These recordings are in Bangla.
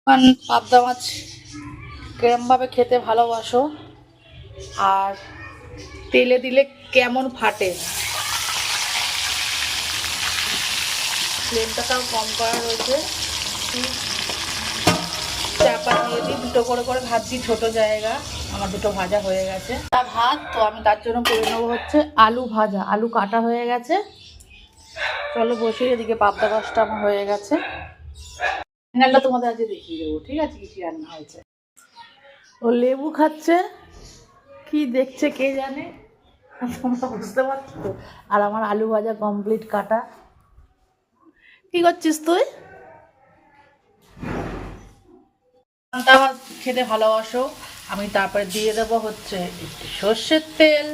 পাবদা মাছ কেরমভাবে খেতে ভালোবাসো আর তেলে দিলে কেমন ফাটে, ফ্লেমটাও কম করা রয়েছে। চাপা দিয়ে দিই, দুটো করে করে ভাজছি, ছোট জায়গা। আমার দুটো ভাজা হয়ে গেছে, তা ভাত তো আমি তার জন্য করে নেবো হচ্ছে আলু ভাজা। আলু কাটা হয়ে গেছে, চলো বসিয়ে। এদিকে পাবদা মাছটা আমার হয়ে গেছে। রান্নাটা তোমাদের আজকে দেখিয়ে দেবো, ঠিক আছে, কি রান্না হয়েছে। ও লেবু খাচ্ছে, কি দেখছে কে জানে, তোমরা বুঝতে পারছো তো। আর আমার আলু ভাজা কমপ্লিট কাটা। কি করছিস তুই? আমার খেতে ভালোবাসো। আমি তারপরে দিয়ে দেবো হচ্ছে একটু সর্ষের তেল,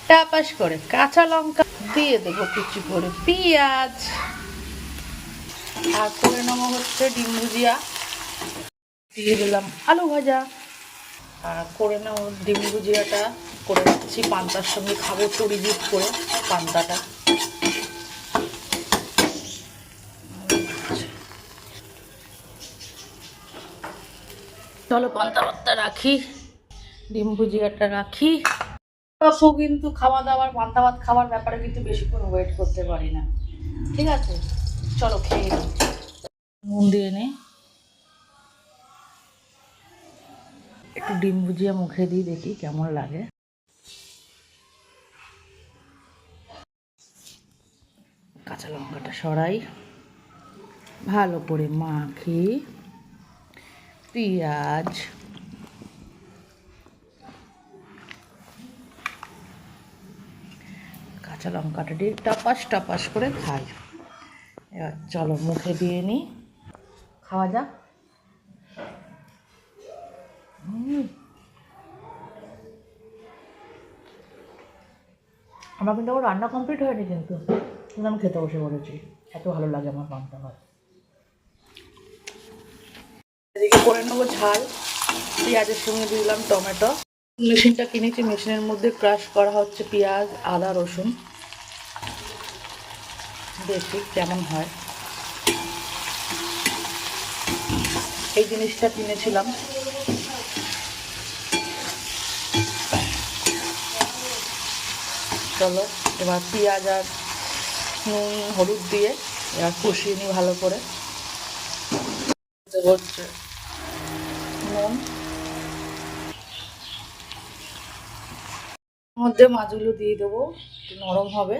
টাপাস করে কাঁচা লঙ্কা দিয়ে দেবো, কিছু করে পেঁয়াজ, আর করে নেবো হচ্ছে ডিম ভুজিয়া, দিয়ে দিলাম আলু ভাজা। আর করে নেবো ডিম ভুজিয়াটা করে রাখছি, পান্তার সঙ্গে খাবো তরিজিট করে পান্তাটা। চলো পান্তা ভাতটা রাখি, ডিম ভুজিয়াটা রাখি। আপু কিন্তু খাওয়া দাওয়ার, পান্তা ভাত খাওয়ার ব্যাপারে কিন্তু বেশিক্ষণ ওয়েট করতে পারি না, ঠিক আছে। চলো খেয়ে নিই। নুন দিয়ে নে, একটু ডিম ভুজিয়া মুখে দিই, দেখি কেমন লাগে। কাঁচা লঙ্কাটা সরাই, ভালো করে মাখি, পেঁয়াজ, কাঁচা লঙ্কাটা দিয়ে টাপাস টাপাস করে খাই। এবার চলো মুখে দিয়ে নিই, খাওয়া যাক। আমার কিন্তু আমার রান্না কমপ্লিট হয়নি, কিন্তু আমি খেতে বসে পড়েছি, এত ভালো লাগে আমার পান্তা ভাত। এদিকে করে নেবো ঝাল, পেঁয়াজের সঙ্গে দিলাম টমেটো। মেশিনটা কিনেছি, মেশিনের মধ্যে ক্রাশ করা হচ্ছে পেঁয়াজ, আদা, রসুন। দেখি কেমন হয়। এই জিনিসটা কিনেছিলাম। চলো এবার পেঁয়াজ আর নুন হলুদ দিয়ে এবার কষিয়ে নিই ভালো করে। হচ্ছে নুন, মধ্যে মাছগুলো দিয়ে দেবো, একটু নরম হবে।